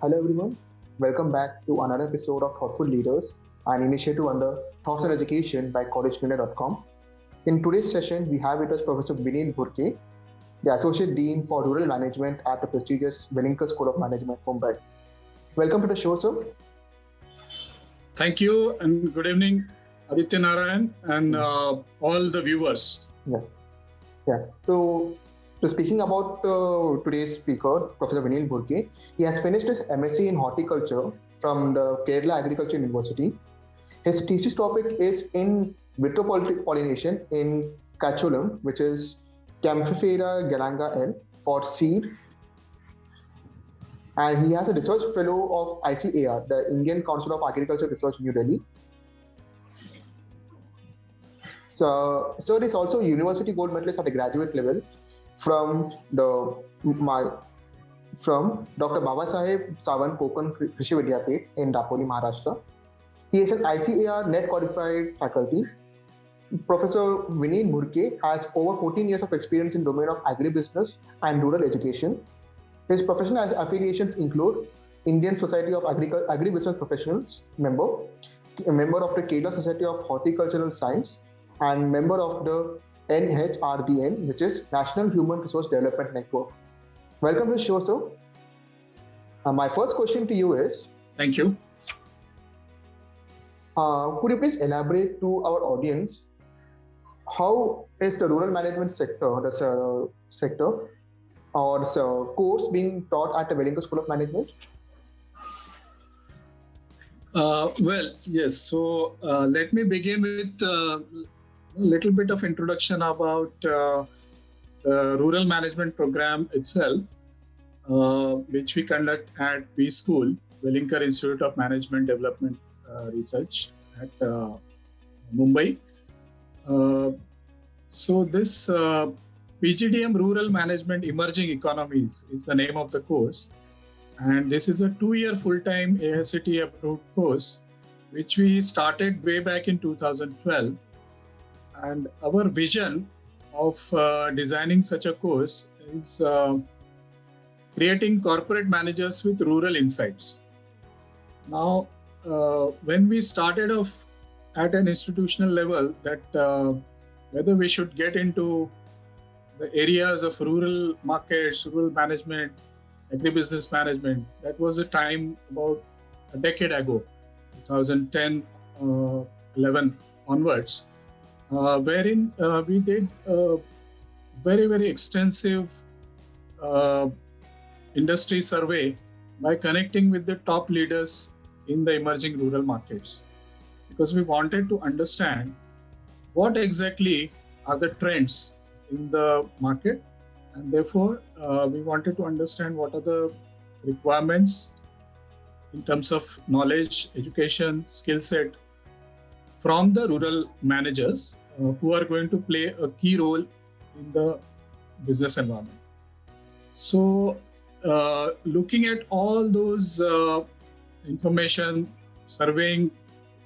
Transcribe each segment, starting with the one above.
Hello everyone, welcome back to another episode of Thoughtful Leaders, an initiative under Thoughts on Education by Collegedunia.com. In today's session, we have with us Professor Vineel Bhurke, the Associate Dean for Rural Management at the prestigious Vineel School of Management, Mumbai. Welcome to the show, sir. Thank you and good evening, Aditya Narayan and all the viewers. So speaking about today's speaker, Professor Vineel Bhurke, he has finished his MSc in Horticulture from the Kerala Agriculture University. His thesis topic is in vitro pollination in Caculum, which is Camphiphera galanga L for seed. And he has a research fellow of ICAR, the Indian Council of Agriculture Research, New Delhi. So, sir is also university gold medalist at the graduate level from Dr. Babasaheb Sawant Konkan Krishi Vidyapith in Dapoli, Maharashtra. He is an ICAR net qualified faculty. Professor Vineel Bhurke has over 14 years of experience in domain of agribusiness and rural education. His professional affiliations include Indian Society of Agribusiness Professionals member, a member of the Kerala Society of Horticultural Science, and member of the NHRDN, which is National Human Resource Development Network. Welcome to the show, sir. My first question to you is... Thank you. Could you please elaborate to our audience, how is the rural management sector, or course being taught at the Wellington School of Management? Yes. So let me begin with a little bit of introduction about the rural management program itself, which we conduct at WeSchool, Wellington Institute of Management Development Research at Mumbai. So this PGDM Rural Management Emerging Economies is the name of the course. And this is a 2-year full-time AICTE approved course, which we started way back in 2012. And our vision of designing such a course is creating corporate managers with rural insights. Now, when we started off at an institutional level, that whether we should get into the areas of rural markets, rural management, agribusiness management, that was a time about a decade ago, 2010, 11 onwards, wherein we did a very, very extensive industry survey by connecting with the top leaders in the emerging rural markets, because we wanted to understand what exactly are the trends in the market, and therefore we wanted to understand what are the requirements in terms of knowledge, education, skill set from the rural managers who are going to play a key role in the business environment. So looking at all those information, surveying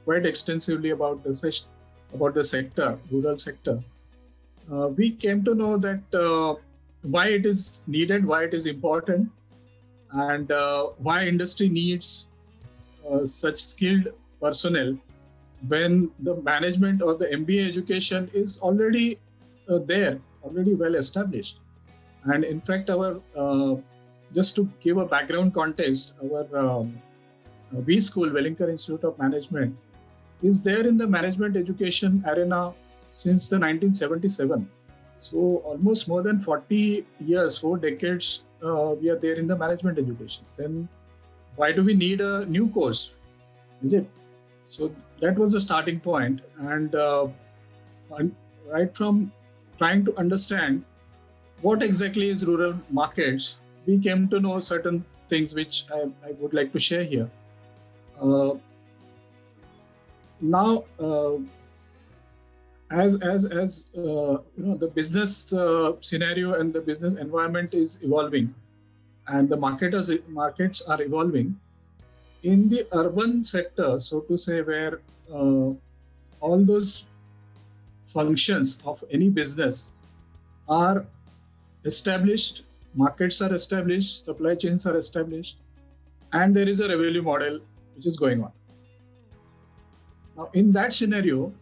quite extensively about the sector, rural sector, we came to know that why it is needed, why it is important, and why industry needs such skilled personnel when the management or the MBA education is already there, already well established. And in fact, our just to give a background context, our WeSchool, Wellington Institute of Management, is there in the management education arena since the 1977. So almost more than 40 years, 4 decades, we are there in the management education. Then why do we need a new course? Is it? So that was the starting point. And right from trying to understand what exactly is rural markets, we came to know certain things which I would like to share here. Now, as the business scenario and the business environment is evolving, and the markets are evolving in the urban sector, so to say, where all those functions of any business are established, markets are established, supply chains are established, and there is a revenue model which is going on. Now, in that scenario,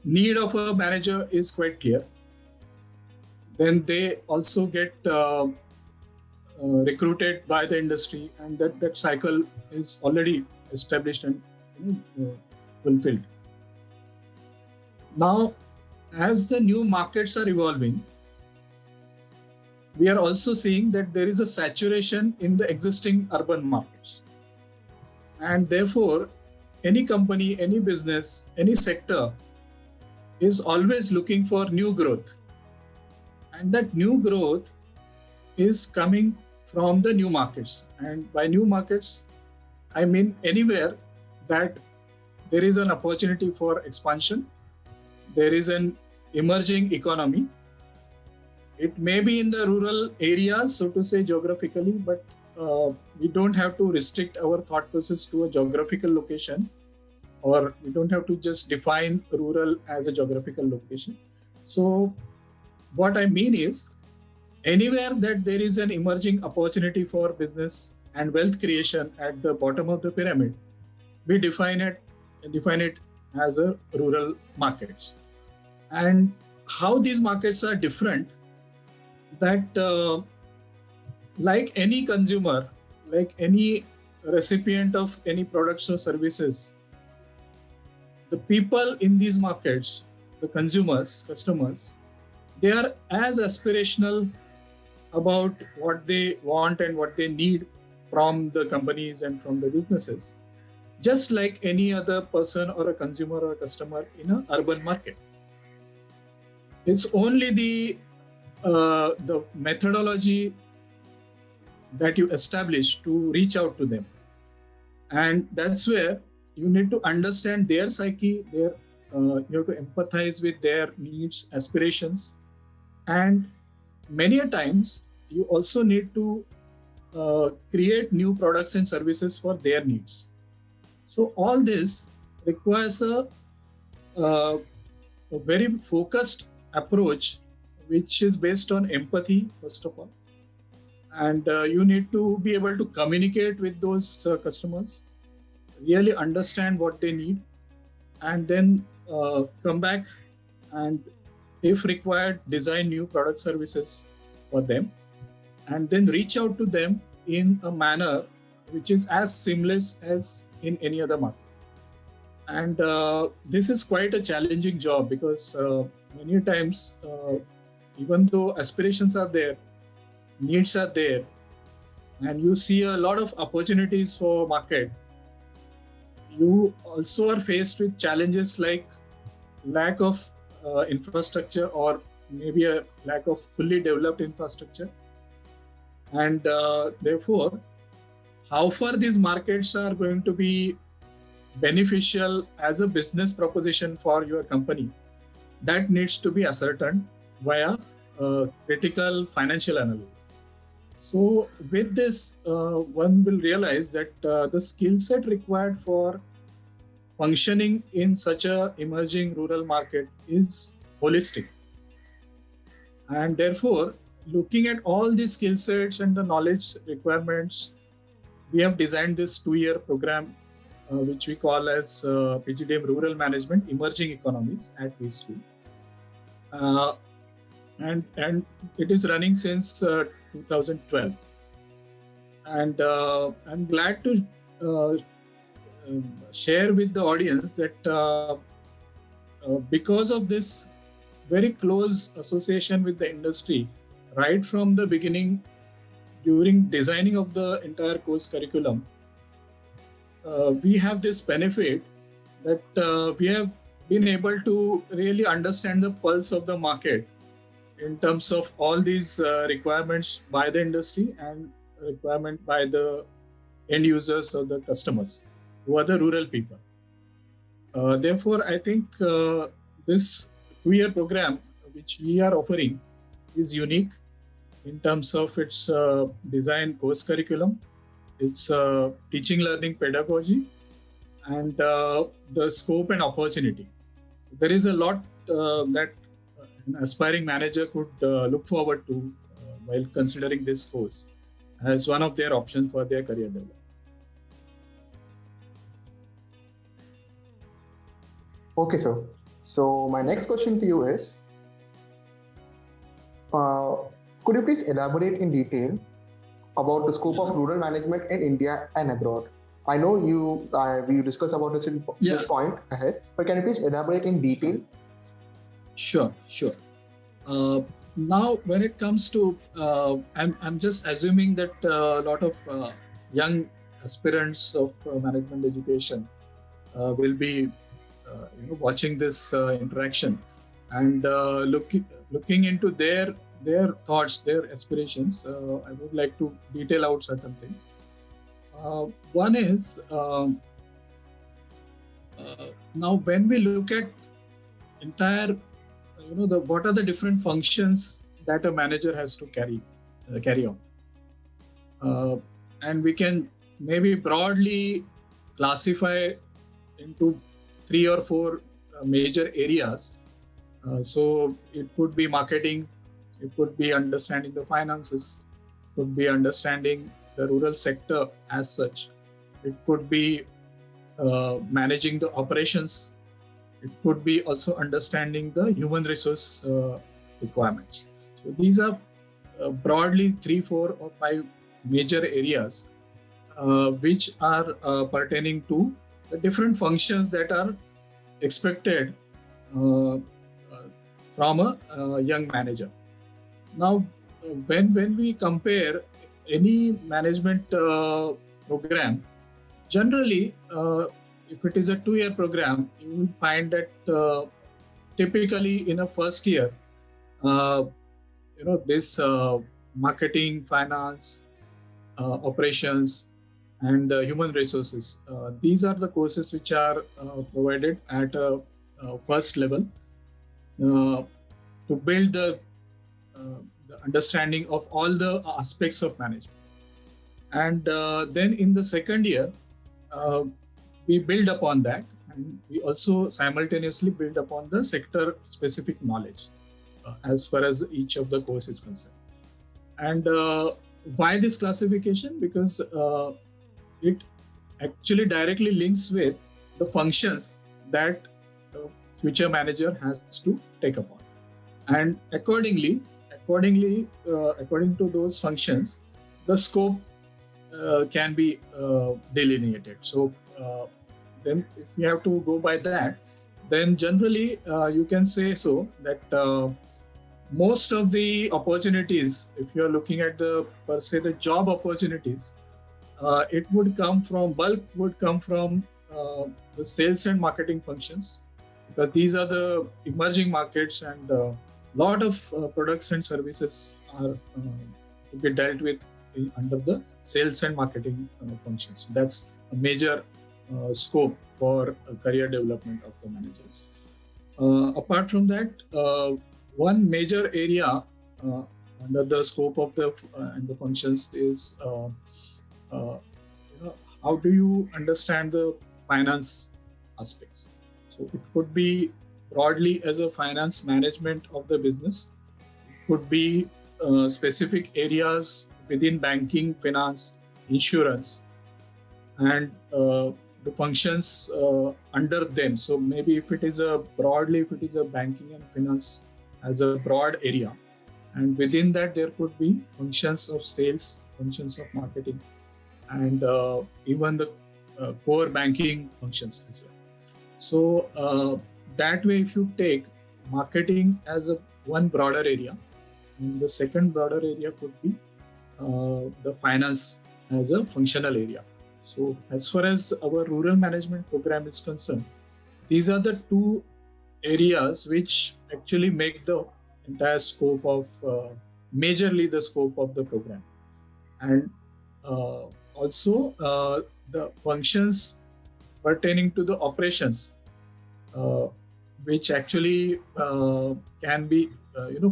need of a manager is quite clear. Then they also get recruited by the industry, and that cycle is already established and fulfilled. Now, as the new markets are evolving, we are also seeing that there is a saturation in the existing urban markets. And therefore, any company, any business, any sector is always looking for new growth. And that new growth is coming from the new markets. And by new markets, I mean anywhere that there is an opportunity for expansion, there is an emerging economy. It may be in the rural areas, so to say, geographically, but we don't have to restrict our thought process to a geographical location, or we don't have to just define rural as a geographical location. So what I mean is, anywhere that there is an emerging opportunity for business and wealth creation at the bottom of the pyramid, we define it as a rural markets. And how these markets are different, that like any consumer, like any recipient of any products or services, the people in these markets, the consumers, customers, they are as aspirational about what they want and what they need from the companies and from the businesses, just like any other person or a consumer or a customer in an urban market. It's only the methodology that you establish to reach out to them. And that's where you need to understand their psyche, you have to empathize with their needs, aspirations. And many a times, you also need to create new products and services for their needs. So all this requires a very focused approach, which is based on empathy, first of all. And you need to be able to communicate with those customers, really understand what they need, and then come back and, if required, design new product services for them, and then reach out to them in a manner which is as seamless as in any other market. And this is quite a challenging job, because many times, even though aspirations are there, needs are there, and you see a lot of opportunities for market, you also are faced with challenges like lack of infrastructure, or maybe a lack of fully developed infrastructure. And therefore, how far these markets are going to be beneficial as a business proposition for your company, that needs to be ascertained via critical financial analysis. So with this, one will realize that the skill set required for functioning in such a emerging rural market is holistic. And therefore, looking at all these skill sets and the knowledge requirements, we have designed this 2-year program, which we call as PGDM Rural Management Emerging Economies at WeSchool. And it is running since 2012. And I'm glad to share with the audience that because of this very close association with the industry, right from the beginning, during designing of the entire course curriculum, we have this benefit that we have been able to really understand the pulse of the market in terms of all these requirements by the industry and requirement by the end users or the customers, who are the rural people. Therefore, I think this 2-year program which we are offering is unique in terms of its design course curriculum, its teaching learning pedagogy, and the scope and opportunity. There is a lot that an aspiring manager could look forward to while considering this course. as one of their options for their career development. Okay, sir. So my next question to you is, could you please elaborate in detail about the scope of rural management in India and abroad? I know we discussed about this in this point ahead, but can you please elaborate in detail? Sure. Now, when it comes to, I'm just assuming that a lot of young aspirants of management education will be watching this interaction and looking into their thoughts, their aspirations. I would like to detail out certain things. One is now when we look at entire, what are the different functions that a manager has to carry on, and we can maybe broadly classify into 3 or 4 major areas. So it could be marketing, it could be understanding the finances, it could be understanding the rural sector as such, it could be managing the operations, it could be also understanding the human resource requirements. So these are broadly 3, 4 or 5 major areas which are pertaining to the different functions that are expected from a young manager. Now, when we compare any management program, generally, if it is a 2-year program, you will find that typically in a first year, this marketing, finance, operations, and human resources. These are the courses which are provided at a first level to build the understanding of all the aspects of management. And then in the second year, we build upon that, and we also simultaneously build upon the sector-specific knowledge as far as each of the course is concerned. And why this classification? Because it actually directly links with the functions that the future manager has to take upon. And according to those functions, the scope can be delineated. So then if you have to go by that, then generally you can say so that most of the opportunities, if you're looking at the job opportunities, it would come from the sales and marketing functions, because these are the emerging markets, and a lot of products and services are to be dealt with under the sales and marketing functions. So that's a major scope for career development of the managers. Apart from that, one major area under the scope of and the functions is how do you understand the finance aspects. So it could be broadly as a finance management of the business. It could be specific areas within banking, finance, insurance, and the functions under them. So maybe if it is a banking and finance as a broad area, and within that there could be functions of sales, functions of marketing, and even the core banking functions as well. So that way, if you take marketing as one broader area, and the second broader area could be the finance as a functional area. So as far as our rural management program is concerned, these are the 2 areas which actually make the entire scope of, majorly the scope of the program. And also the functions pertaining to the operations, which actually can be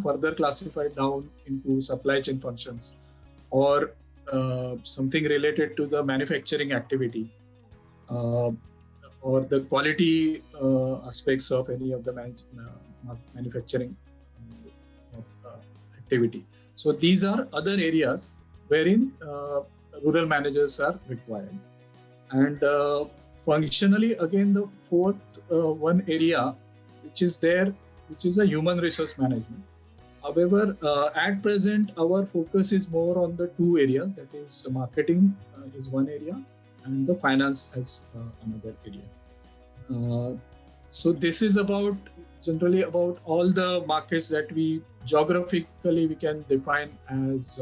further classified down into supply chain functions, or something related to the manufacturing activity, or the quality aspects of any of the manufacturing activity. So these are other areas wherein rural managers are required. And functionally, again, the fourth one area which is there, which is a human resource management. However, at present, our focus is more on the two areas, that is marketing is one area and the finance as another area. So this is about generally about all the markets that we geographically we can define as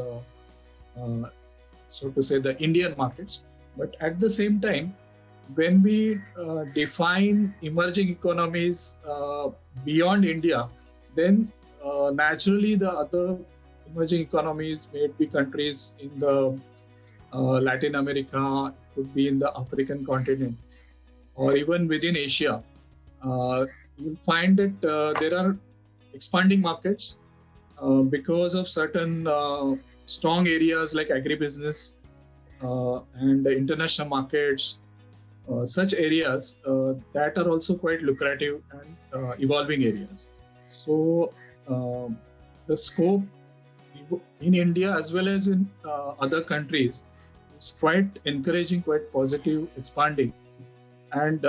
so to say the Indian markets. But at the same time, when we define emerging economies beyond India, then naturally the other emerging economies may be countries in the Latin America, could be in the African continent, or even within Asia. You'll find that there are expanding markets because of certain strong areas like agribusiness and the international markets, such areas that are also quite lucrative and evolving areas. So the scope in India as well as in other countries is quite encouraging, quite positive, expanding, and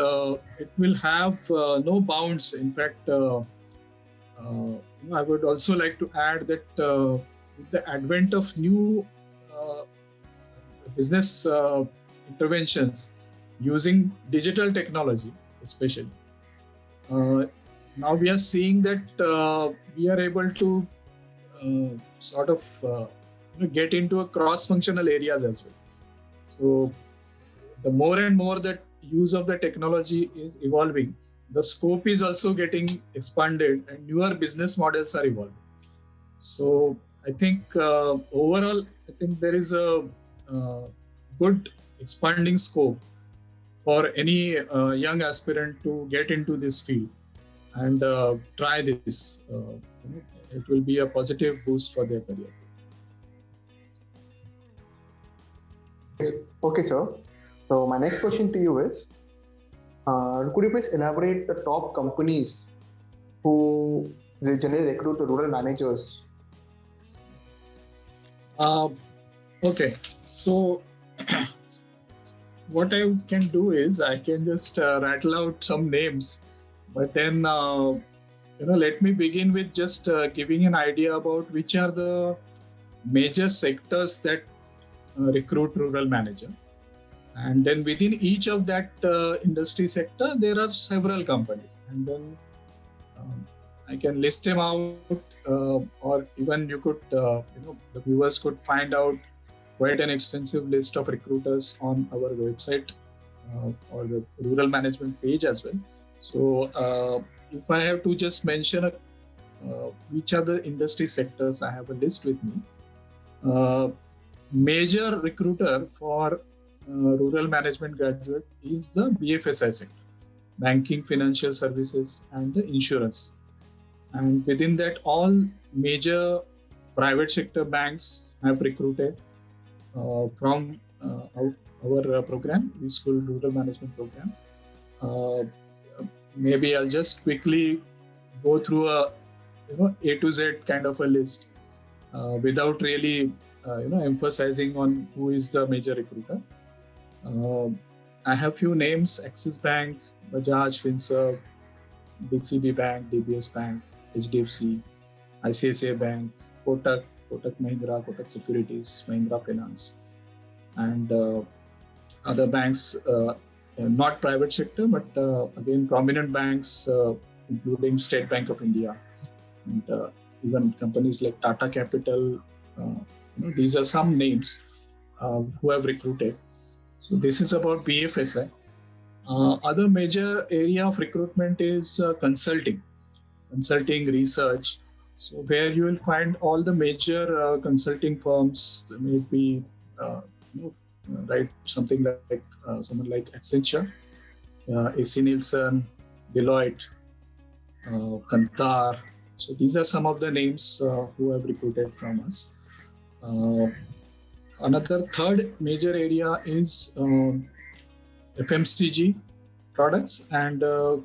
it will have no bounds. In fact, I would also like to add that with the advent of new business interventions using digital technology, especially, now we are seeing that we are able to sort of get into a cross-functional areas as well. So the more and more that use of the technology is evolving, the scope is also getting expanded and newer business models are evolving. So I think overall, I think there is a good expanding scope for any young aspirant to get into this field and try this. It will be a positive boost for their career. Okay, sir. So my next question to you is, could you please elaborate the top companies who will generally recruit the rural managers? Okay, so what I can do is I can just rattle out some names, but then let me begin with just giving an idea about which are the major sectors that recruit rural manager. And then within each of that industry sector, there are several companies. And then I can list them out, or even you could, the viewers could find out quite an extensive list of recruiters on our website or the rural management page as well. So if I have to just mention which are the industry sectors, I have a list with me. Major recruiter for rural management graduate is the BFSI sector, banking, financial services, and the insurance. And within that, all major private sector banks have recruited from our program, WeSchool Rural Management Program. Maybe I'll just quickly go through a A to Z kind of a list without really emphasizing on who is the major recruiter. I have few names: Axis Bank, Bajaj Finserv, DCB Bank, DBS Bank, HDFC, ICICI Bank, Kotak Mahindra, Kotak Securities, Mahindra Finance, and other banks, not private sector, but again prominent banks, including State Bank of India, and even companies like Tata Capital. These are some names who have recruited. So this is about BFSI. Other major area of recruitment is consulting research. So where you will find all the major consulting firms, maybe something like someone like Accenture, AC Nielsen, Deloitte, Kantar. So these are some of the names who have recruited from us. Another third major area is FMCG products and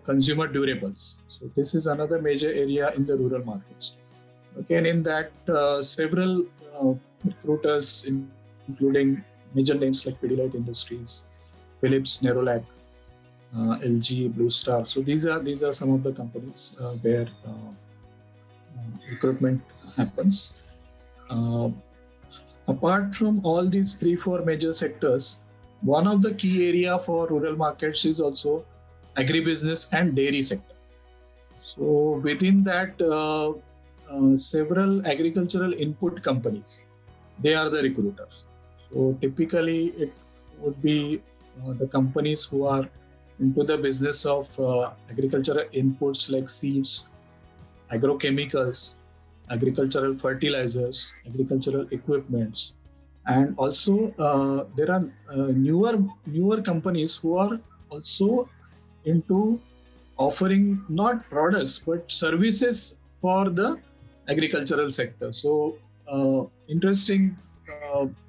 consumer durables. So this is another major area in the rural markets. Again, in that several recruiters, including major names like Pidilite Industries, Philips, Nerolac, LG, Blue Star. So these are some of the companies where recruitment happens. Apart from all these 3-4 major sectors, one of the key area for rural markets is also agribusiness and dairy sector. So within that, several agricultural input companies, they are the recruiters. So typically it would be the companies who are into the business of agricultural inputs like seeds, agrochemicals, agricultural fertilizers, agricultural equipments, and also there are newer companies who are also into offering not products but services for the agricultural sector. So interesting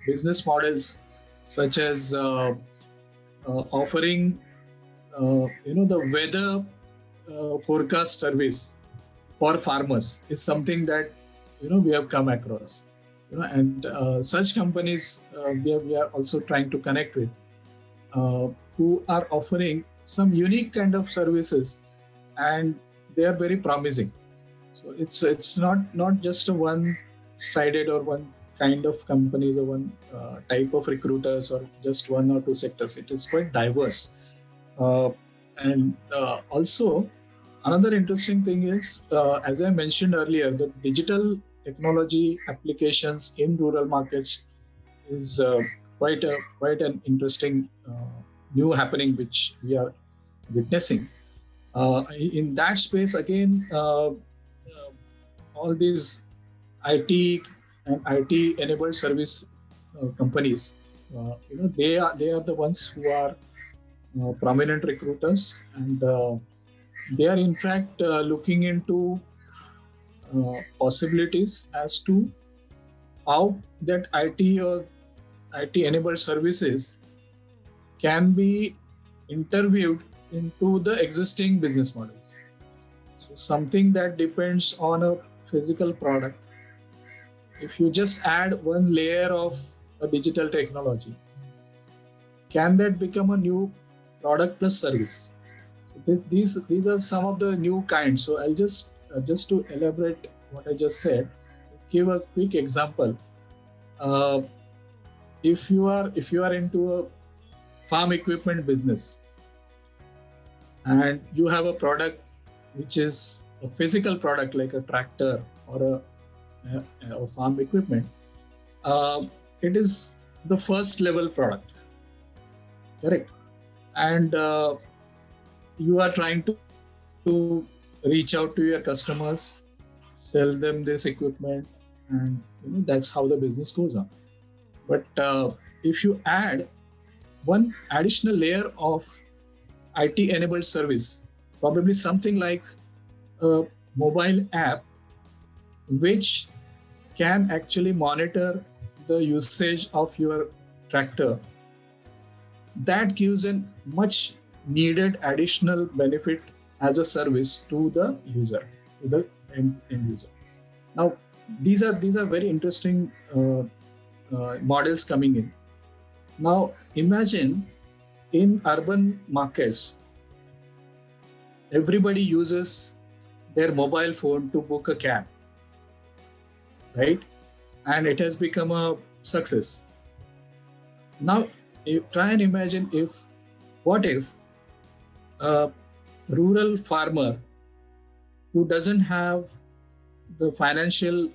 business models such as offering the weather forecast service for farmers is something that we have come across, and such companies we are also trying to connect with, who are offering some unique kind of services, and they are very promising. So it's not just a one-sided or one kind of companies or one type of recruiters or just one or two sectors. It is quite diverse. And also, another interesting thing is, as I mentioned earlier, the digital technology applications in rural markets is quite an interesting new happening which we are witnessing. In that space, again, all these IT and IT-enabled service companies, they are the ones who are prominent recruiters, and they are in fact looking into possibilities as to how that IT or IT-enabled services can be interviewed into the existing business models. So something that depends on a physical product, if you just add one layer of a digital technology, can that become a new product plus service? So these are some of the new kinds. So I'll just to elaborate what I just said, give a quick example. If you are into a farm equipment business and you have a product which is a physical product like a tractor or a farm equipment, it is the first level product, correct? And you are trying to reach out to your customers, sell them this equipment, and that's how the business goes on. But if you add one additional layer of IT-enabled service, probably something like a mobile app, which can actually monitor the usage of your tractor, that gives a much needed additional benefit as a service to the user, to the end user. Now, these are very interesting models coming in. Now, imagine in urban markets, everybody uses their mobile phone to book a cab, right? And it has become a success. Now, try and imagine what if a rural farmer who doesn't have the financial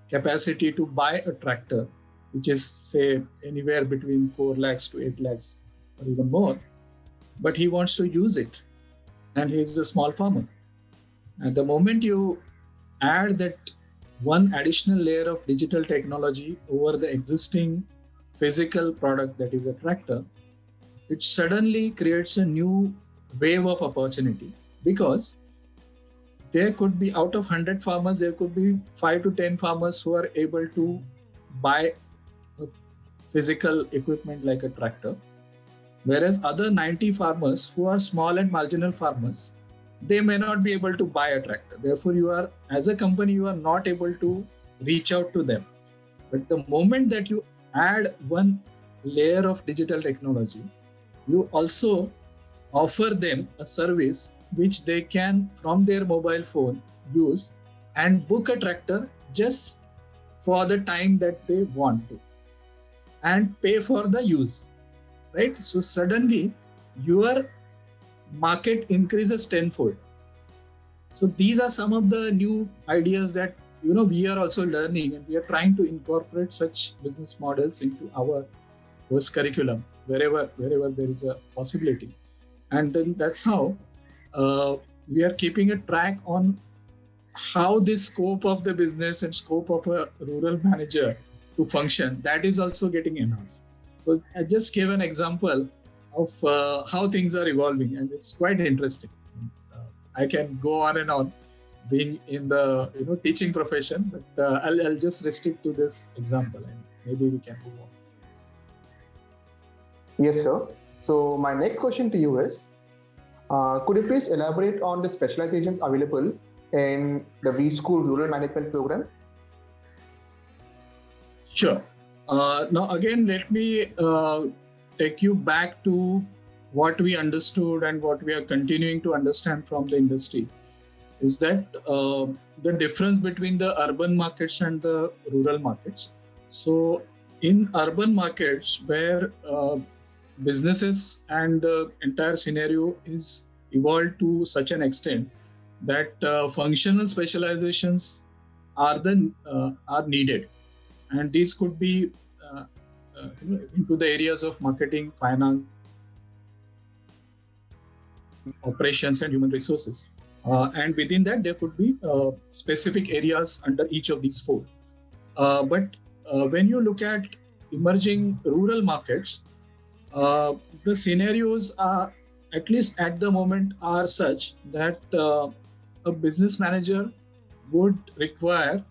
capacity to buy a tractor, which is say anywhere between 4 lakhs to 8 lakhs or even more, but he wants to use it, and he is a small farmer. And the moment you add that one additional layer of digital technology over the existing physical product that is a tractor, it suddenly creates a new wave of opportunity, because there could be, out of 100 farmers, there could be 5 to 10 farmers who are able to buy a physical equipment like a tractor, whereas other 90 farmers who are small and marginal farmers, they may not be able to buy a tractor. Therefore, you are, as a company, you are not able to reach out to them. But the moment that you add one layer of digital technology, you also offer them a service which they can from their mobile phone use and book a tractor just for the time that they want to and pay for the use, right? So suddenly your market increases tenfold. So these are some of the new ideas that we are also learning, and we are trying to incorporate such business models into our course curriculum wherever there is a possibility. And then that's how we are keeping a track on how the scope of the business and scope of a rural manager to function, that is also getting enhanced. So I just gave an example of how things are evolving, and it's quite interesting. I can go on and on being in the teaching profession, but I'll just restrict to this example and maybe we can move on. Yes, sir. So my next question to you is, could you please elaborate on the specializations available in the WeSchool Rural Management Program? Sure. Now again, let me take you back to what we understood and what we are continuing to understand from the industry, is that the difference between the urban markets and the rural markets. So in urban markets where businesses and the entire scenario is evolved to such an extent that functional specializations are needed, and these could be into the areas of marketing, finance, operations, and human resources. And within that, there could be specific areas under each of these four. But when you look at emerging rural markets, the scenarios are, at least at the moment, are such that a business manager would require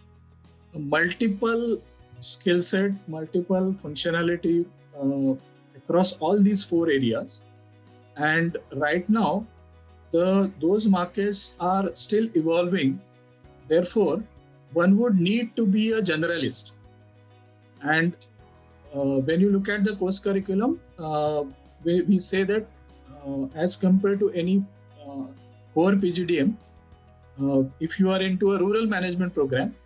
a multiple skill set, multiple functionality across all these four areas. And right now, those markets are still evolving. Therefore, one would need to be a generalist. And when you look at the course curriculum, we say that as compared to any core PGDM, if you are into a rural management program,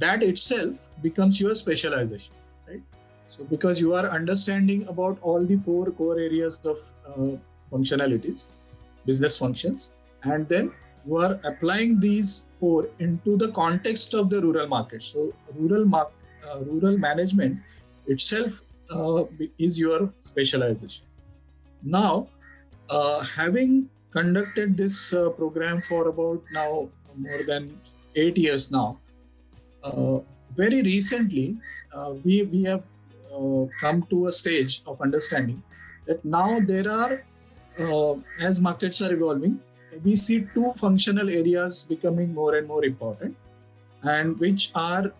that itself becomes your specialization, right? So because you are understanding about all the four core areas of functionalities, business functions, and then you are applying these four into the context of the rural market. So rural management itself is your specialization. Now, having conducted this program for about now more than 8 years now, very recently we have come to a stage of understanding that now there are, as markets are evolving, we see two functional areas becoming more and more important, and which are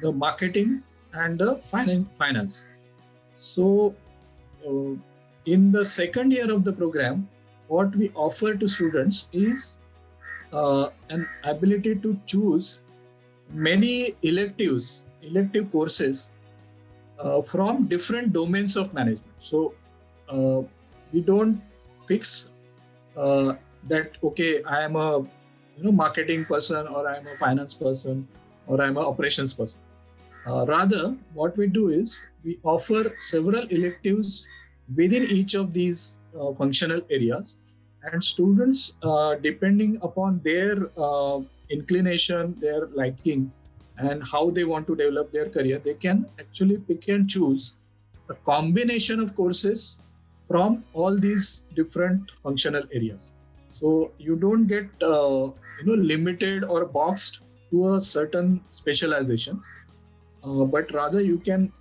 the marketing and the finance. So in the second year of the program, what we offer to students is an ability to choose many elective courses from different domains of management. So we don't fix that, okay, I am a marketing person, or I am a finance person, or I am an operations person. Rather, what we do is we offer several electives within each of these functional areas, and students, depending upon their inclination, their liking, and how they want to develop their career, they can actually pick and choose a combination of courses from all these different functional areas. So you don't get limited or boxed to a certain specialization, but rather you can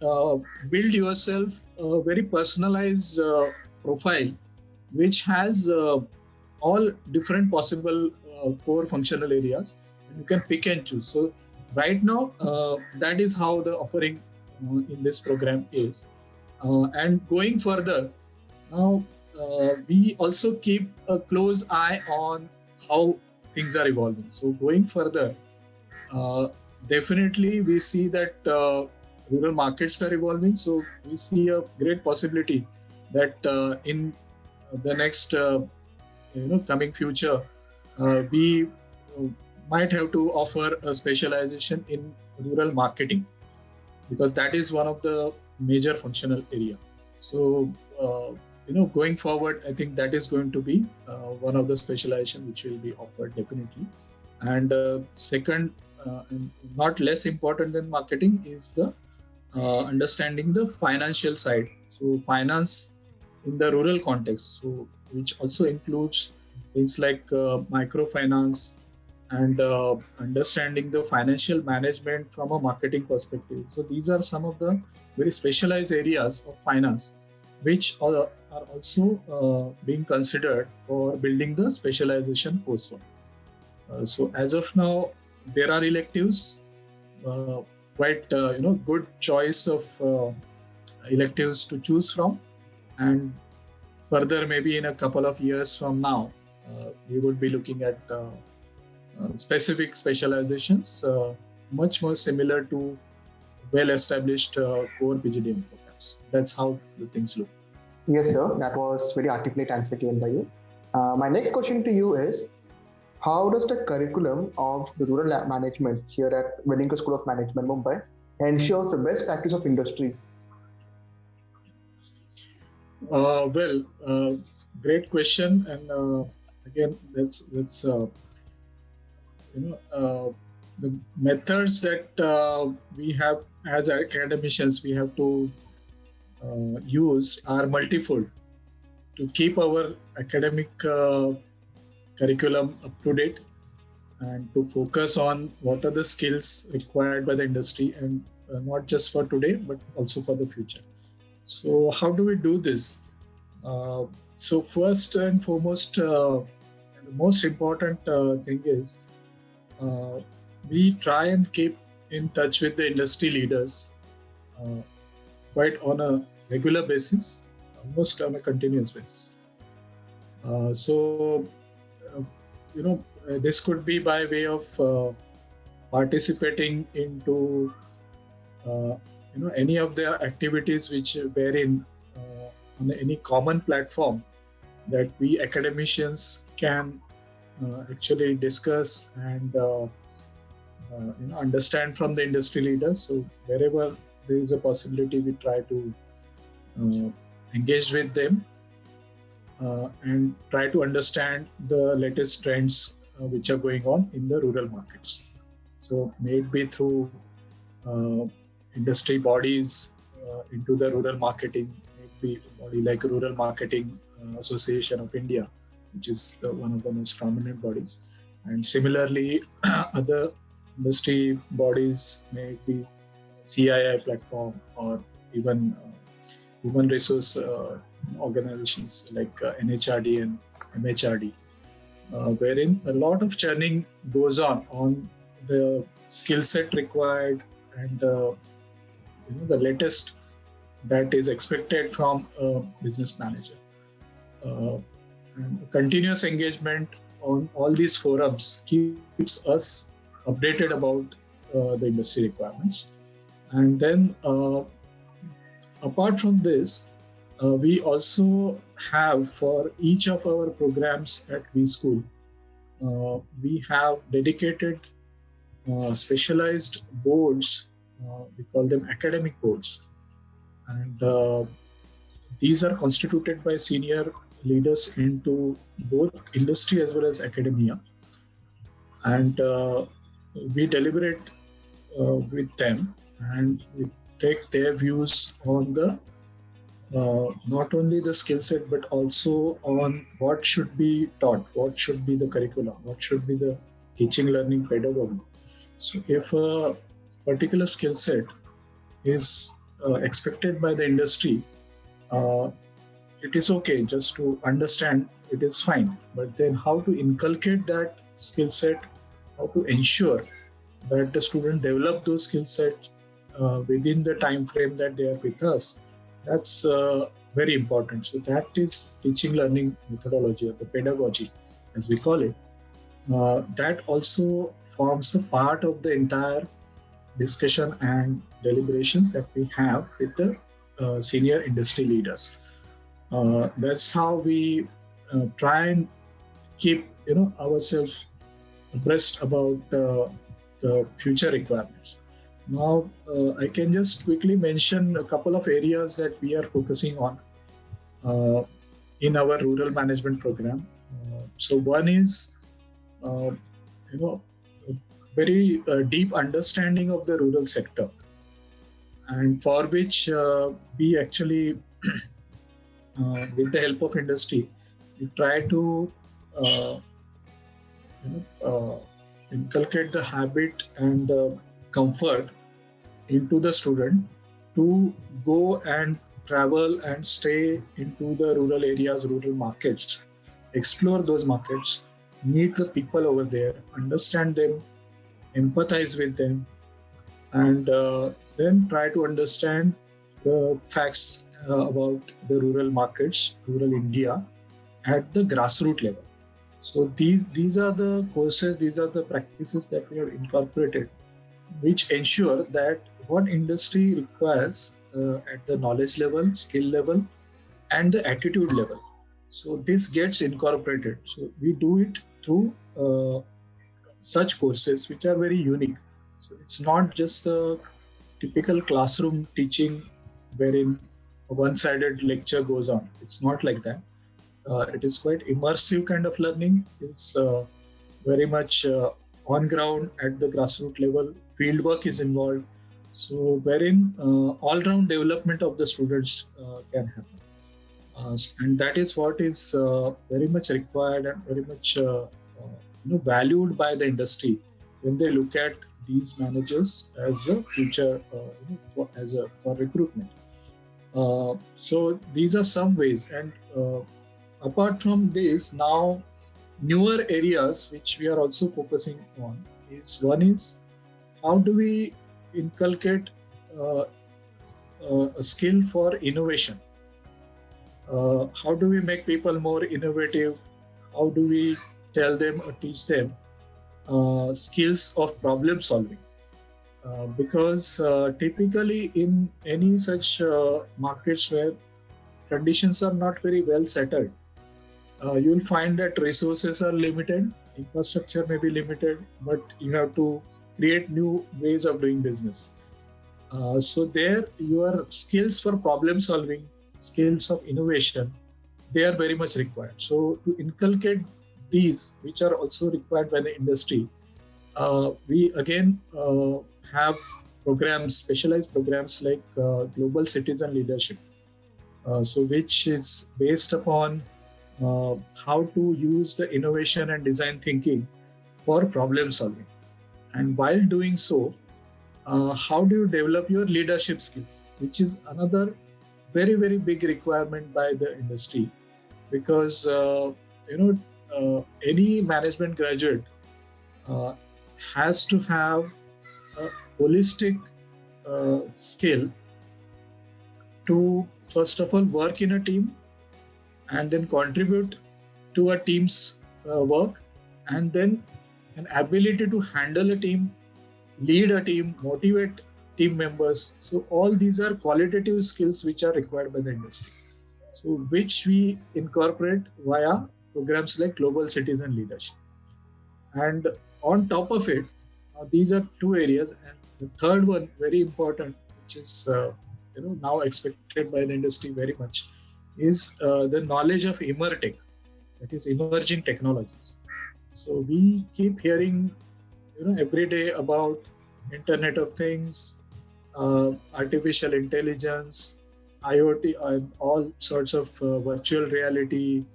build yourself a very personalized profile which has all different possible core functional areas, and you can pick and choose. So right now, that is how the offering in this program is. And going further, now we also keep a close eye on how things are evolving. So going further, definitely we see that rural markets are evolving, so we see a great possibility that in the next coming future, we might have to offer a specialization in rural marketing, because that is one of the major functional area. So going forward, I think that is going to be one of the specialization which will be offered definitely. And second, and not less important than marketing, is the understanding the financial side. So finance in the rural context, so which also includes things like microfinance and understanding the financial management from a marketing perspective. So these are some of the very specialized areas of finance which are also being considered for building the specialization coursework. So as of now, there are electives, quite good choice of electives to choose from, and further maybe in a couple of years from now, we would be looking at specific specializations, much more similar to well-established core PGDM programs. That's how the things look. Yes, sir. That was very articulate answer given by you. My next question to you is, how does the curriculum of the rural management here at Vineel School of Management, Mumbai, ensures the best practice of industry? Great question, and again, that's the methods that we have as academicians we have to use are multifold to keep our academic curriculum up to date, and to focus on what are the skills required by the industry, and not just for today but also for the future. So how do we do this? So first and foremost, the most important thing is we try and keep in touch with the industry leaders quite on a regular basis, almost on a continuous basis. This could be by way of participating into any of the activities which wherein on any common platform that we academicians can actually discuss and understand from the industry leaders. So wherever there is a possibility, we try to engage with them and try to understand the latest trends which are going on in the rural markets. So may it be through industry bodies into the rural marketing, may it be a body like Rural Marketing Association of India, which is one of the most prominent bodies. And similarly, other industry bodies, may it be CII platform or even human resource organizations like NHRD and MHRD, wherein a lot of churning goes on the skill set required and the latest that is expected from a business manager. And continuous engagement on all these forums keeps us updated about the industry requirements. And then apart from this, we also have, for each of our programs at WeSchool, we have dedicated specialized boards. We call them academic boards. And these are constituted by senior leaders into both industry as well as academia. And we deliberate with them, and we take their views on the not only the skill set but also on what should be taught, what should be the curriculum, what should be the teaching learning pedagogy. So if a particular skill set is expected by the industry, it is okay just to understand, it is fine. But then how to inculcate that skill set, how to ensure that the student develop those skill sets within the time frame that they are with us, that's very important. So that is teaching learning methodology, or the pedagogy as we call it. That also forms the part of the entire discussion and deliberations that we have with the senior industry leaders. That's how we try and keep ourselves abreast about the future requirements. Now, I can just quickly mention a couple of areas that we are focusing on in our rural management program. So one is, very deep understanding of the rural sector, and for which we actually, with the help of industry, we try to inculcate the habit and comfort into the student to go and travel and stay into the rural areas, rural markets, explore those markets, meet the people over there, understand them, empathize with them, and then try to understand the facts about the rural markets, rural India at the grassroots level. So these are the courses, these are the practices that we have incorporated, which ensure that what industry requires at the knowledge level, skill level, and the attitude level. So this gets incorporated. So we do it through such courses which are very unique. So it's not just a typical classroom teaching wherein a one-sided lecture goes on. It's not like that. It is quite immersive kind of learning. It's very much on ground at the grassroots level. Field work is involved. So wherein all-round development of the students can happen. And that is what is very much required and very much valued by the industry when they look at these managers as a future for recruitment. So these are some ways, and apart from this, now newer areas which we are also focusing on is one is how do we inculcate a skill for innovation? How do we make people more innovative? How do we tell them or teach them skills of problem solving? Because typically in any such markets where conditions are not very well settled, you will find that resources are limited, infrastructure may be limited, but you have to create new ways of doing business. So there, your skills for problem solving, skills of innovation, they are very much required. So to inculcate these, which are also required by the industry, we again have programs, specialized programs like Global Citizen Leadership, so which is based upon how to use the innovation and design thinking for problem solving. And while doing so, how do you develop your leadership skills, which is another very, very big requirement by the industry, because any management graduate has to have a holistic skill to first of all work in a team and then contribute to a team's work, and then an ability to handle a team, lead a team, motivate team members. So all these are qualitative skills which are required by the industry. So which we incorporate via programs like Global Citizen Leadership. And on top of it, these are two areas. And the third one, very important, which is now expected by the industry very much, is the knowledge of emertech, that is emerging technologies. So we keep hearing every day about Internet of Things, artificial intelligence, IoT, and all sorts of virtual reality,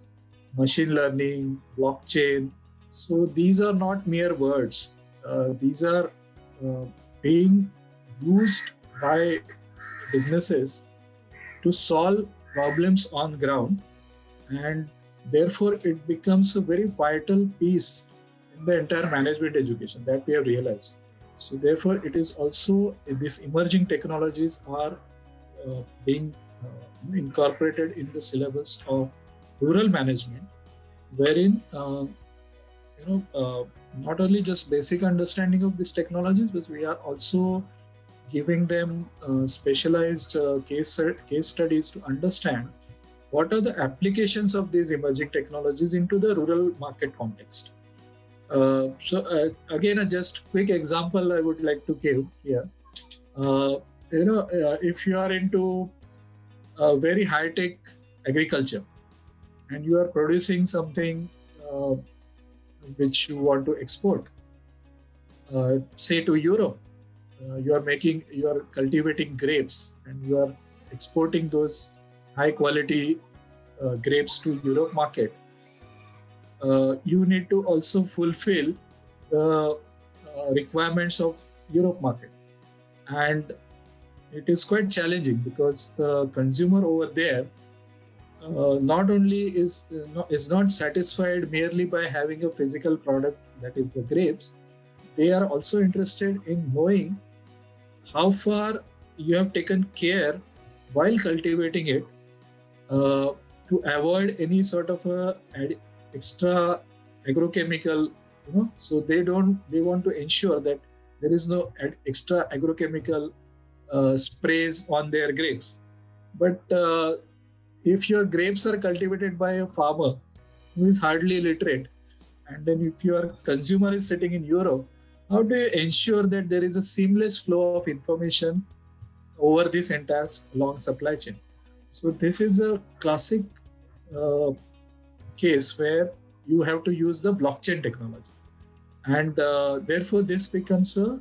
machine learning, blockchain. So these are not mere words. These are being used by businesses to solve problems on ground, and therefore it becomes a very vital piece in the entire management education that we have realized. So therefore it is also, these emerging technologies are being incorporated in the syllabus of rural management, wherein not only just basic understanding of these technologies, but we are also giving them specialized case studies to understand what are the applications of these emerging technologies into the rural market context. Again, a just quick example I would like to give here. If you are into very high-tech agriculture and you are producing something which you want to export, say to Europe, you are cultivating grapes and you are exporting those high-quality grapes to Europe market. You need to also fulfill the requirements of Europe market, and it is quite challenging because the consumer over there not only is not satisfied merely by having a physical product, that is the grapes. They are also interested in knowing how far you have taken care while cultivating it to avoid any sort of extra agrochemical, so they want to ensure that there is no extra agrochemical sprays on their grapes. But if your grapes are cultivated by a farmer who is hardly literate, and then if your consumer is sitting in Europe, how do you ensure that there is a seamless flow of information over this entire long supply chain? So this is a classic case where you have to use the blockchain technology, and therefore this becomes a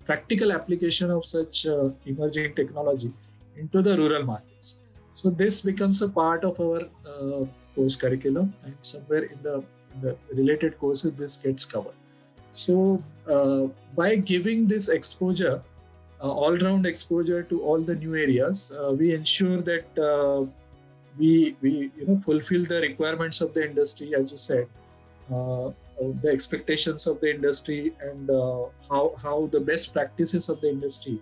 practical application of such emerging technology into the rural markets. So this becomes a part of our course curriculum, and somewhere in the related courses this gets covered. So by giving this exposure, all-round exposure to all the new areas, we ensure that we fulfill the requirements of the industry, as you said, the expectations of the industry, and how the best practices of the industry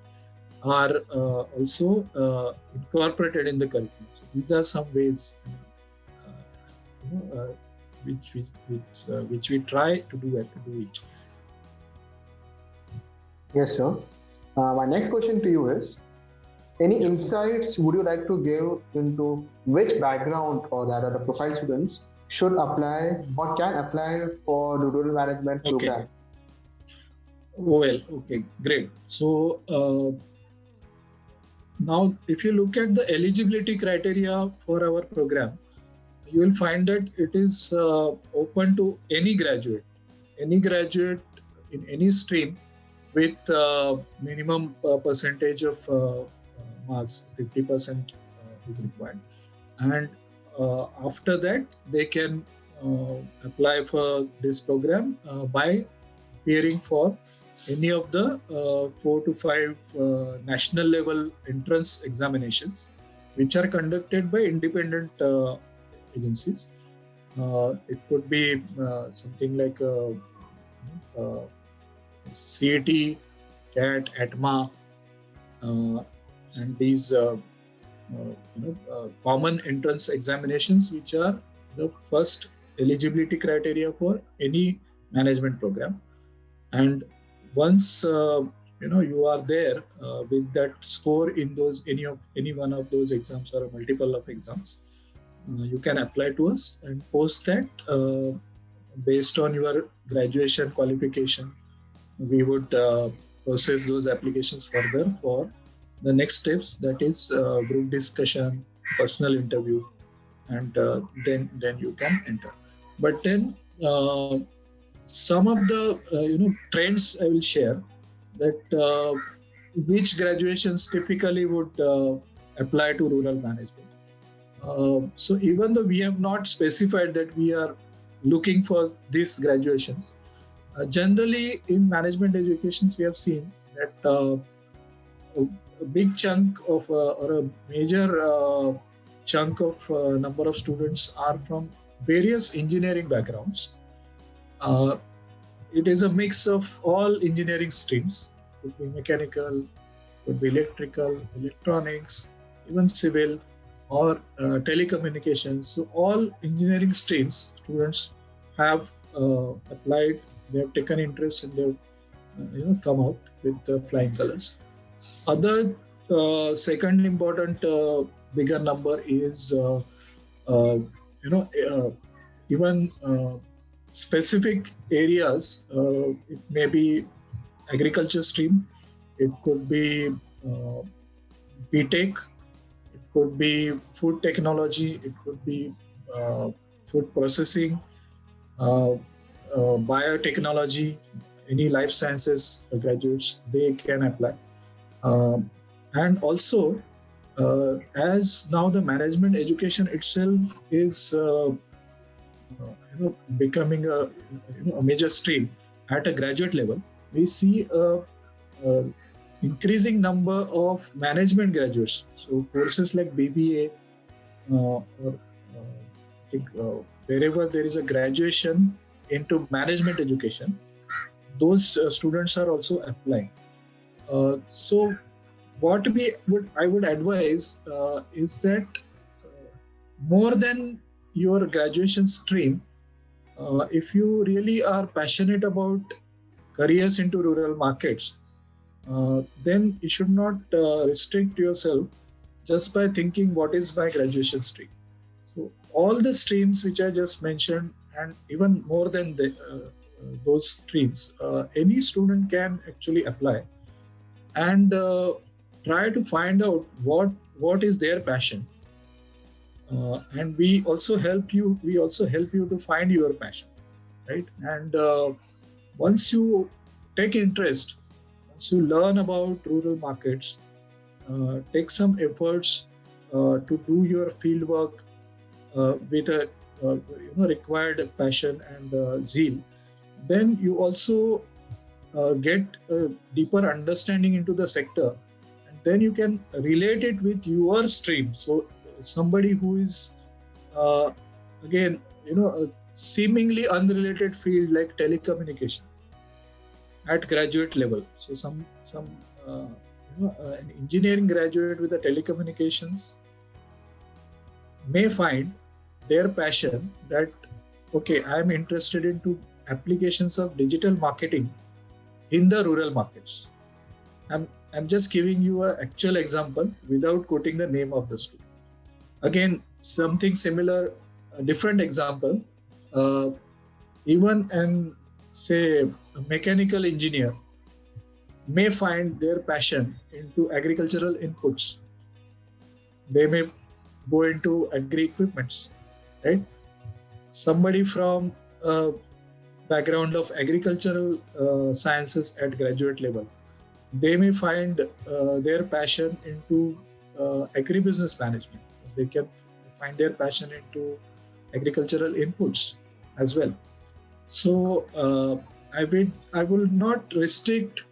are also incorporated in the curriculum. So these are some ways which we try to do it. Yes, sir. My next question to you is, any insights would you like to give into which background or rather the profile students should apply or can apply for the rural management program? Well, okay, great. So now if you look at the eligibility criteria for our program, you will find that it is open to any graduate in any stream with minimum percentage of marks, 50% is required. And after that, they can apply for this program by appearing for any of the 4 to 5 national level entrance examinations, which are conducted by independent agencies. It could be something like CET, CAT, ATMA, and these common entrance examinations, which are the first eligibility criteria for any management program. And once you are there with that score in those any one of those exams or a multiple of exams, you can apply to us, and post that based on your graduation qualification, we would process those applications further for the next steps, that is group discussion, personal interview, and then you can enter. But then some of the trends I will share, that which graduations typically would apply to rural management. So even though we have not specified that we are looking for these graduations, generally in management educations we have seen that a big chunk of or a major chunk of number of students are from various engineering backgrounds. It is a mix of all engineering streams. Could be mechanical, could be electrical, electronics, even civil, or telecommunications. So all engineering streams students have applied, they have taken interest, and they've come out with flying colors. Other second important bigger number is even specific areas. It may be agriculture stream, it could be BTech, it could be food technology, it could be food processing, biotechnology, any life sciences graduates, they can apply. And also, as now the management education itself is becoming a major stream at a graduate level, we see a increasing number of management graduates. So courses like BBA or I think wherever there is a graduation into management education, those students are also applying. So what I would advise is that more than your graduation stream, if you really are passionate about careers into rural markets, then you should not restrict yourself just by thinking what is my graduation stream. So all the streams which I just mentioned, and even more than those streams, any student can actually apply and try to find out what is their passion. And we also help you to find your passion, right? And once you take interest, once you learn about rural markets, take some efforts to do your field work with a required passion and zeal, then you also get a deeper understanding into the sector, and then you can relate it with your stream. So somebody who is again a seemingly unrelated field like telecommunication at graduate level, so some an engineering graduate with the telecommunications may find their passion that okay, I am interested into applications of digital marketing in the rural markets. I'm just giving you an actual example without quoting the name of the school. Again, something similar, a different example, even say a mechanical engineer may find their passion into agricultural inputs. They may go into agri equipments, right? Somebody from a background of agricultural sciences at graduate level, they may find their passion into agribusiness management. They can find their passion into agricultural inputs as well. So I will not restrict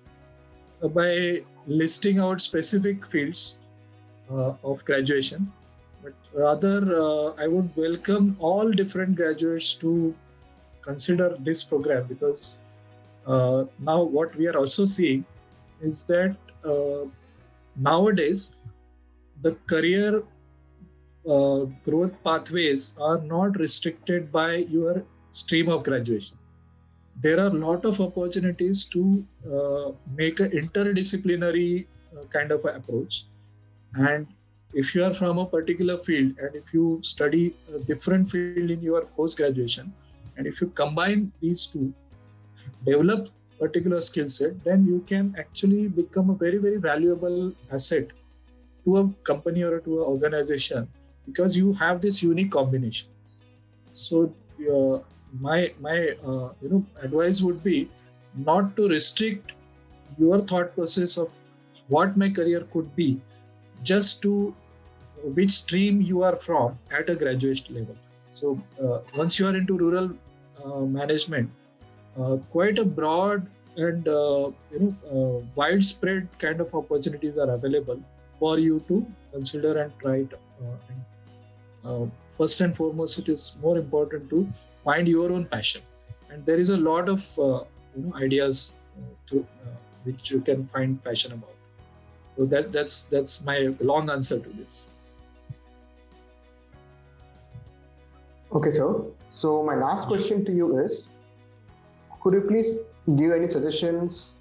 by listing out specific fields of graduation, but rather I would welcome all different graduates to consider this program, because now what we are also seeing is that nowadays the career growth pathways are not restricted by your stream of graduation. There are a lot of opportunities to make an interdisciplinary kind of approach. And if you are from a particular field and if you study a different field in your post-graduation, and if you combine these two, develop particular skill set, then you can actually become a very, very valuable asset to a company or to an organization, because you have this unique combination. So my advice would be not to restrict your thought process of what my career could be just to which stream you are from at a graduate level. So once you are into rural management, quite a broad and widespread kind of opportunities are available for you to consider and try it. First and foremost, it is more important to find your own passion, and there is a lot of ideas which you can find passion about. So that's my long answer to this. Okay, sir. So my last question to you is, Could you please give any suggestions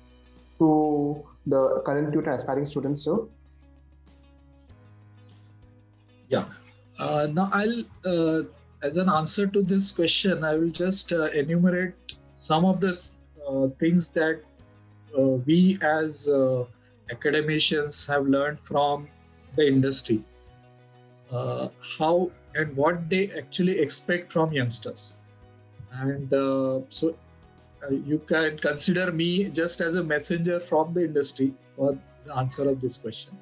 to the current and aspiring students, sir? Yeah. Now I'll, as an answer to this question, I will just enumerate some of the things that we as academicians have learned from the industry, how and what they actually expect from youngsters. And so you can consider me just as a messenger from the industry for the answer of this question.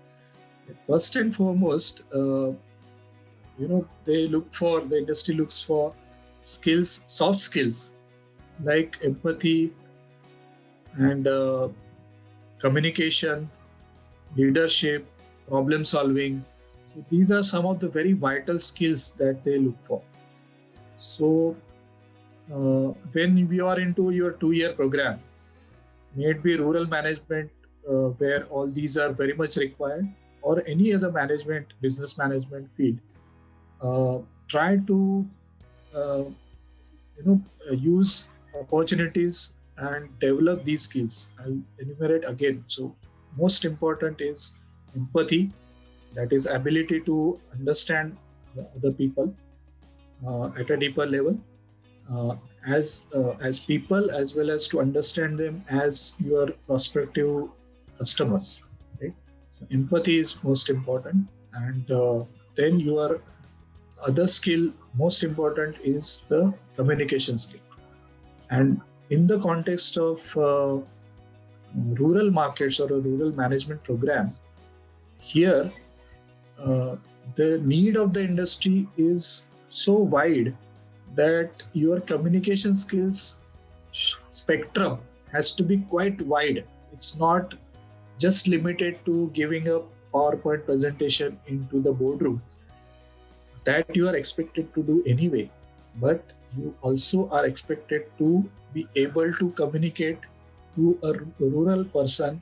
First and foremost, the industry looks for skills, soft skills like empathy and communication, leadership, problem solving. So these are some of the very vital skills that they look for. So when you are into your 2-year program, may it be rural management, where all these are very much required, or any other management, business management field, try to use opportunities and develop these skills. I'll enumerate again. So most important is empathy, that is ability to understand other people at a deeper level, as people, as well as to understand them as your prospective customers. Right? So empathy is most important, and then your other skill, most important, is the communication skill. And in the context of rural markets or a rural management program, here the need of the industry is so wide that your communication skills spectrum has to be quite wide. It's not just limited to giving a PowerPoint presentation into the boardroom that you are expected to do anyway, but you also are expected to be able to communicate to a rural person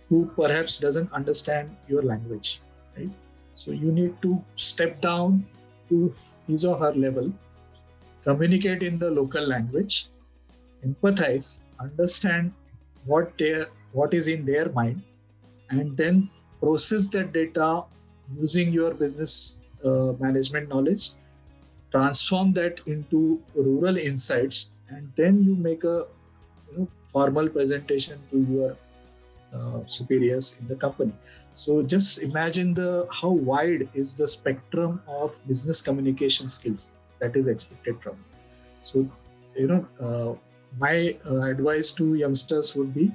who perhaps doesn't understand your language, right? So you need to step down to his or her level, communicate in the local language, empathize, understand what is in their mind, and then process that data using your business management knowledge, transform that into rural insights, and then you make a formal presentation to your superiors in the company. So just imagine how wide is the spectrum of business communication skills that is expected from you. So my advice to youngsters would be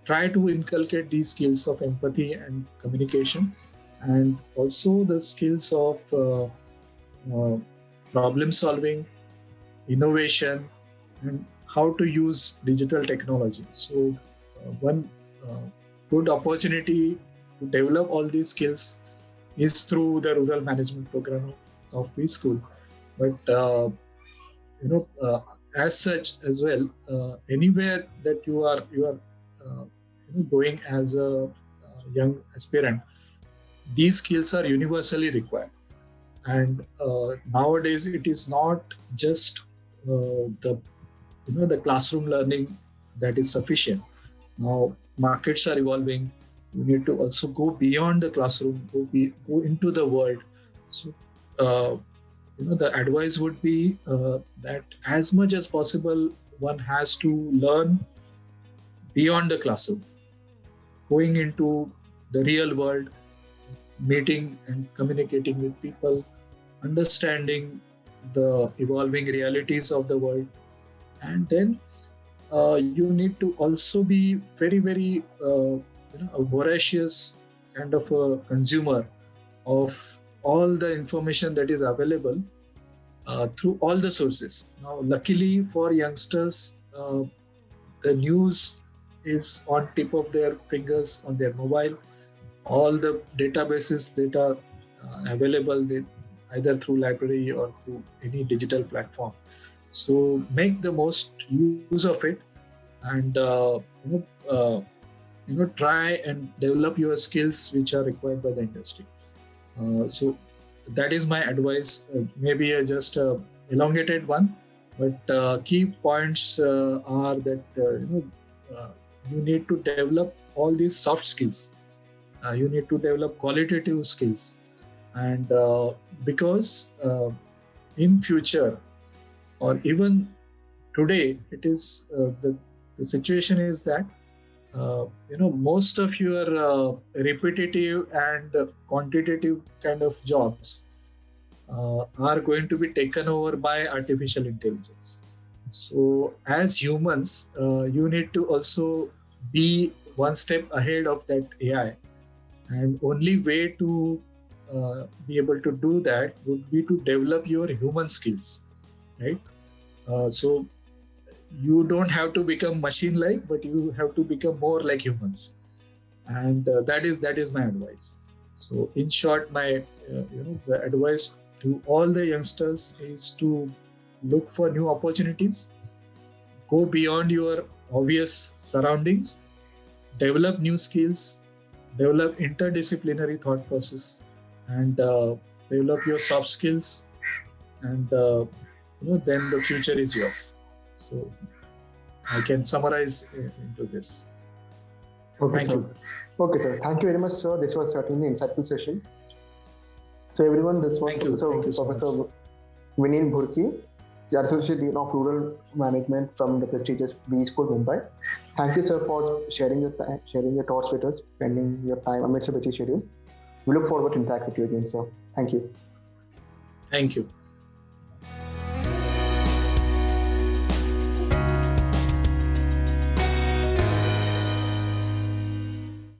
try to inculcate these skills of empathy and communication, and also the skills of problem solving, innovation, and how to use digital technology. So one good opportunity to develop all these skills is through the rural management program of WeSchool. But as such as well, anywhere that you are going as a young aspirant, these skills are universally required. And nowadays, it is not just the classroom learning that is sufficient. Now markets are evolving. You need to also go beyond the classroom, go into the world. So the advice would be that as much as possible, one has to learn beyond the classroom, going into the real world, meeting and communicating with people, understanding the evolving realities of the world. And then you need to also be very, very a voracious kind of a consumer of all the information that is available through all the sources. Now, luckily for youngsters, the news is on tip of their fingers on their mobile. All the databases that are available either through library or through any digital platform. So make the most use of it, and try and develop your skills which are required by the industry. So that is my advice. Maybe just a elongated one, But key points are that you need to develop all these soft skills. You need to develop qualitative skills, and because in future or even today, it is the situation is that most of your repetitive and quantitative kind of jobs are going to be taken over by artificial intelligence. So as humans, you need to also be one step ahead of that AI, and only way to be able to do that would be to develop your human skills, right? So you don't have to become machine-like, but you have to become more like humans, and that is my advice. So in short, my the advice to all the youngsters is to look for new opportunities, go beyond your obvious surroundings, develop new skills, develop interdisciplinary thought process, and develop your soft skills, and then the future is yours. So I can summarize into this. Okay, Thank sir. you. Okay, sir. Thank you very much, sir. This was certainly an insightful session. So everyone, this was Thank you so Professor much. Vineel Bhurke, the Associate Dean of Rural Management from the prestigious WeSchool, Mumbai. Thank you, sir, for sharing your thoughts with us, spending your time amidst a busy schedule. We look forward to interact with you again, sir. Thank you. Thank you.